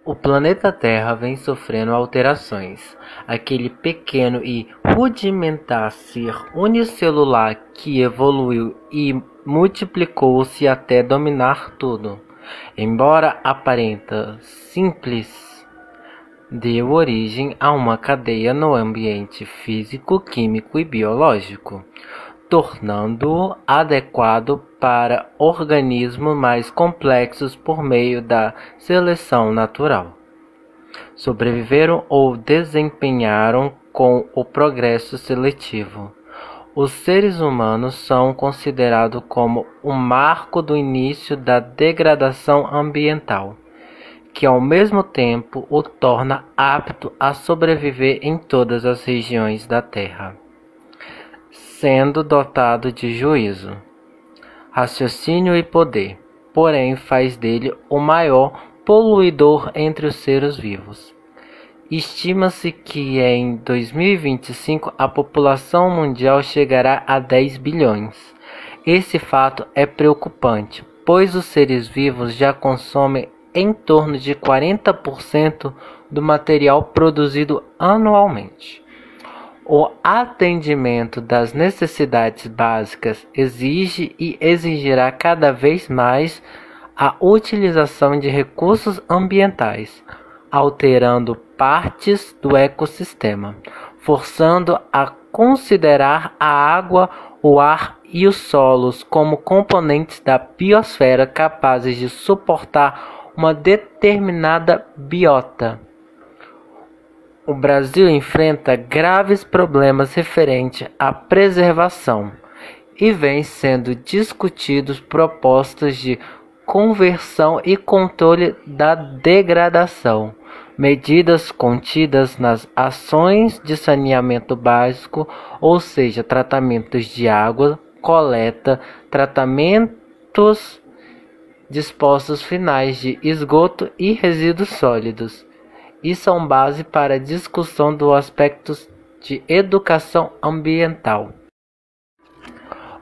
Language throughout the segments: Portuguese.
O planeta Terra vem sofrendo alterações. Aquele pequeno e rudimentar ser unicelular que evoluiu e multiplicou-se até dominar tudo, embora aparenta simples, deu origem a uma cadeia no ambiente físico, químico e biológico, tornando-o adequado para organismos mais complexos por meio da seleção natural. Sobreviveram ou desempenharam com o progresso seletivo. Os seres humanos são considerados como o marco do início da degradação ambiental, que ao mesmo tempo o torna apto a sobreviver em todas as regiões da Terra, sendo dotado de juízo, raciocínio e poder, porém faz dele o maior poluidor entre os seres vivos. Estima-se que em 2025 a população mundial chegará a 10 bilhões. Esse fato é preocupante, pois os seres vivos já consomem em torno de 40% do material produzido anualmente. O atendimento das necessidades básicas exige e exigirá cada vez mais a utilização de recursos ambientais, alterando partes do ecossistema, forçando a considerar a água, o ar e os solos como componentes da biosfera capazes de suportar uma determinada biota. O Brasil enfrenta graves problemas referentes à preservação e vem sendo discutidos propostas de conversão e controle da degradação, medidas contidas nas ações de saneamento básico, ou seja, tratamentos de água, coleta, tratamentos dispostos finais de esgoto e resíduos sólidos, e são base para a discussão dos aspectos de educação ambiental.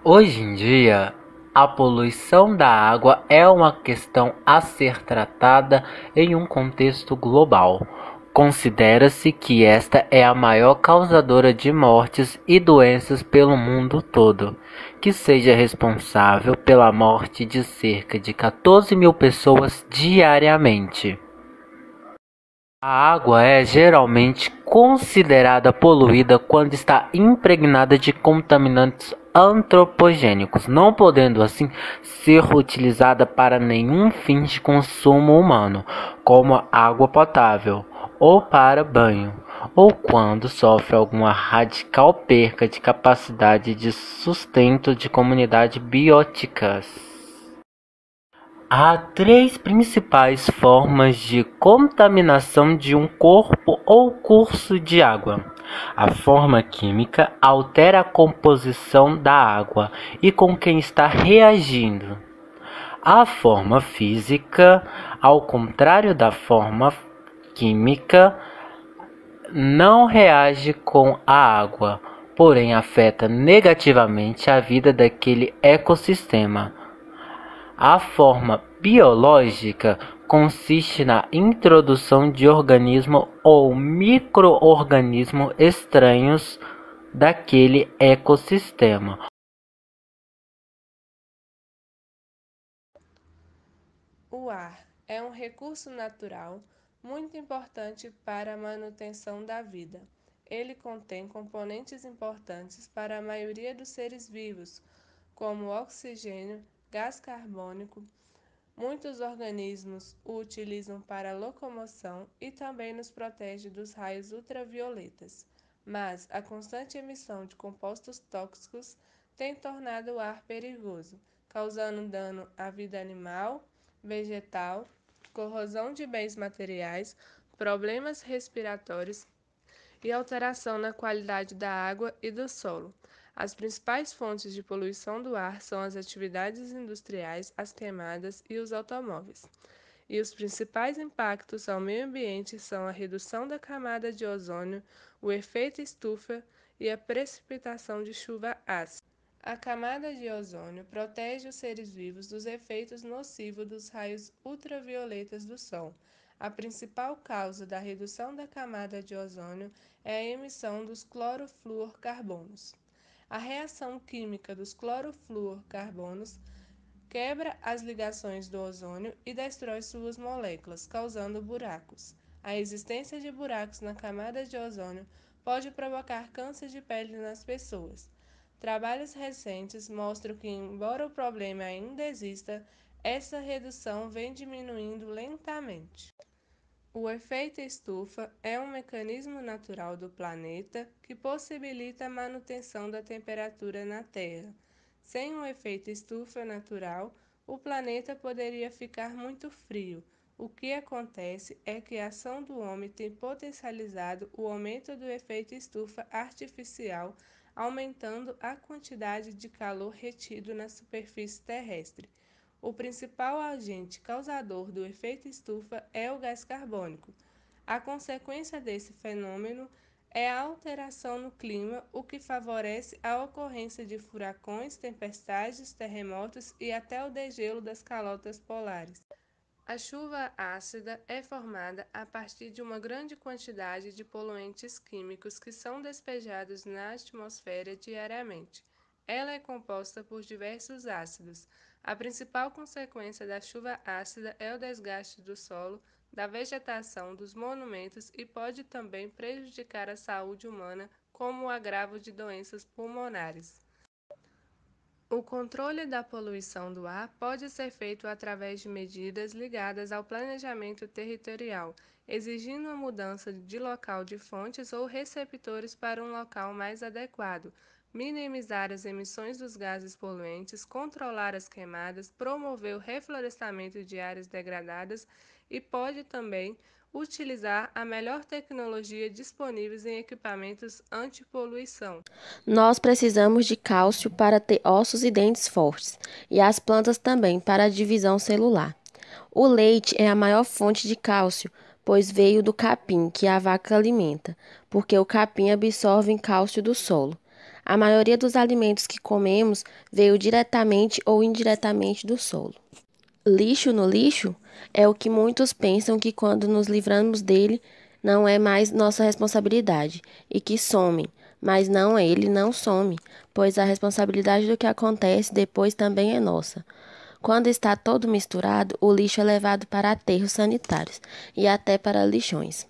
Hoje em dia, a poluição da água é uma questão a ser tratada em um contexto global. Considera-se que esta é a maior causadora de mortes e doenças pelo mundo todo, que seja responsável pela morte de cerca de 14 mil pessoas diariamente. A água é geralmente considerada poluída quando está impregnada de contaminantes antropogênicos, não podendo assim ser utilizada para nenhum fim de consumo humano, como água potável ou para banho, ou quando sofre alguma radical perca de capacidade de sustento de comunidades bióticas. Há três principais formas de contaminação de um corpo ou curso de água. A forma química altera a composição da água e com quem está reagindo. A forma física, ao contrário da forma química, não reage com a água, porém afeta negativamente a vida daquele ecossistema. A forma biológica consiste na introdução de organismos ou micro-organismos estranhos daquele ecossistema. O ar é um recurso natural muito importante para a manutenção da vida. Ele contém componentes importantes para a maioria dos seres vivos, como o oxigênio, gás carbônico. Muitos organismos o utilizam para locomoção e também nos protege dos raios ultravioletas, mas a constante emissão de compostos tóxicos tem tornado o ar perigoso, causando dano à vida animal, vegetal, corrosão de bens materiais, problemas respiratórios e alteração na qualidade da água e do solo. As principais fontes de poluição do ar são as atividades industriais, as queimadas e os automóveis. E os principais impactos ao meio ambiente são a redução da camada de ozônio, o efeito estufa e a precipitação de chuva ácida. A camada de ozônio protege os seres vivos dos efeitos nocivos dos raios ultravioletas do Sol. A principal causa da redução da camada de ozônio é a emissão dos clorofluorcarbonos. A reação química dos clorofluorcarbonos quebra as ligações do ozônio e destrói suas moléculas, causando buracos. A existência de buracos na camada de ozônio pode provocar câncer de pele nas pessoas. Trabalhos recentes mostram que, embora o problema ainda exista, essa redução vem diminuindo lentamente. O efeito estufa é um mecanismo natural do planeta que possibilita a manutenção da temperatura na Terra. Sem o efeito estufa natural, o planeta poderia ficar muito frio. O que acontece é que a ação do homem tem potencializado o aumento do efeito estufa artificial, aumentando a quantidade de calor retido na superfície terrestre. O principal agente causador do efeito estufa é o gás carbônico. A consequência desse fenômeno é a alteração no clima, o que favorece a ocorrência de furacões, tempestades, terremotos e até o degelo das calotas polares. A chuva ácida é formada a partir de uma grande quantidade de poluentes químicos que são despejados na atmosfera diariamente. Ela é composta por diversos ácidos. A principal consequência da chuva ácida é o desgaste do solo, da vegetação, dos monumentos e pode também prejudicar a saúde humana, como o agravo de doenças pulmonares. O controle da poluição do ar pode ser feito através de medidas ligadas ao planejamento territorial, exigindo a mudança de local de fontes ou receptores para um local mais adequado, minimizar as emissões dos gases poluentes, controlar as queimadas, promover o reflorestamento de áreas degradadas e pode também utilizar a melhor tecnologia disponível em equipamentos antipoluição. Nós precisamos de cálcio para ter ossos e dentes fortes, e as plantas também para a divisão celular. O leite é a maior fonte de cálcio, pois veio do capim que a vaca alimenta, porque o capim absorve cálcio do solo. A maioria dos alimentos que comemos veio diretamente ou indiretamente do solo. Lixo no lixo é o que muitos pensam que quando nos livramos dele não é mais nossa responsabilidade e que somem, mas não, ele não some, pois a responsabilidade do que acontece depois também é nossa. Quando está todo misturado, o lixo é levado para aterros sanitários e até para lixões.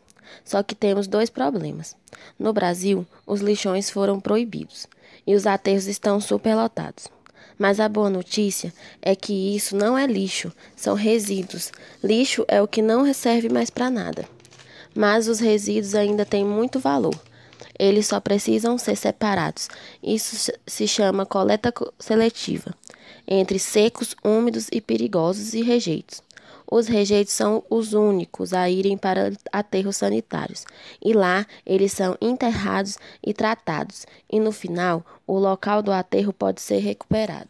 Só que temos dois problemas. No Brasil, os lixões foram proibidos e os aterros estão superlotados. Mas a boa notícia é que isso não é lixo, são resíduos. Lixo é o que não serve mais para nada. Mas os resíduos ainda têm muito valor. Eles só precisam ser separados. Isso se chama coleta seletiva, entre secos, úmidos e perigosos e rejeitos. Os rejeitos são os únicos a irem para aterros sanitários, e lá eles são enterrados e tratados, e no final o local do aterro pode ser recuperado.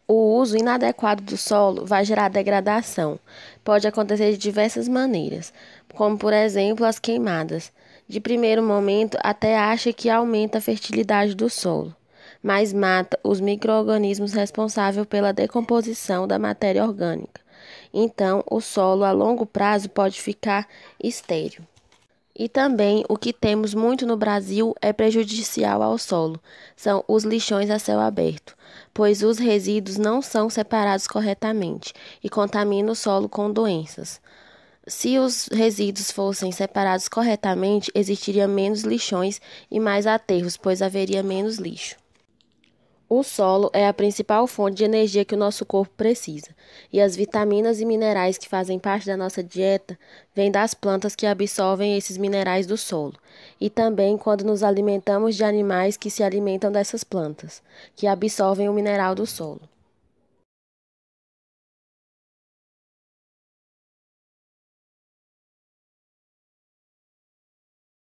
O uso inadequado do solo vai gerar degradação. Pode acontecer de diversas maneiras, como por exemplo as queimadas. De primeiro momento até acha que aumenta a fertilidade do solo, mas mata os micro-organismos responsáveis pela decomposição da matéria orgânica. Então, o solo a longo prazo pode ficar estéril. E também o que temos muito no Brasil é prejudicial ao solo, são os lixões a céu aberto, pois os resíduos não são separados corretamente e contaminam o solo com doenças. Se os resíduos fossem separados corretamente, existiria menos lixões e mais aterros, pois haveria menos lixo. O solo é a principal fonte de energia que o nosso corpo precisa, e as vitaminas e minerais que fazem parte da nossa dieta vêm das plantas que absorvem esses minerais do solo, e também quando nos alimentamos de animais que se alimentam dessas plantas, que absorvem o mineral do solo.